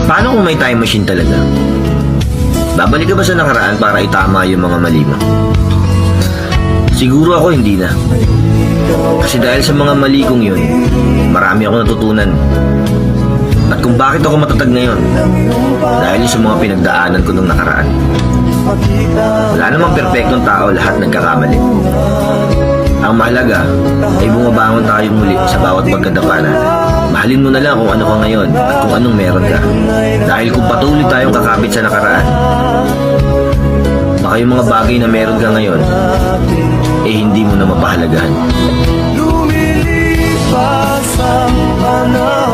Paano kung may time machine talaga? Babalik ka ba sa nakaraan para itama yung mga mali mo? Siguro ako hindi na. Kasi dahil sa mga mali kong yun, marami ako natutunan. At kung bakit ako matatag ngayon, dahil sa mga pinagdaanan ko nung nakaraan. Wala namang perpektong tao, lahat nagkakamali. Ang mahalaga ay bumabangon tayo muli sa bawat pagkadapa natin. Mahalin mo na lang kung ano ka ngayon at kung anong meron ka. Dahil kung patuloy tayong kakapit sa nakaraan, baka yung mga bagay na meron ka ngayon, eh hindi mo na mapahalagahan. Lumilipas ang panahon.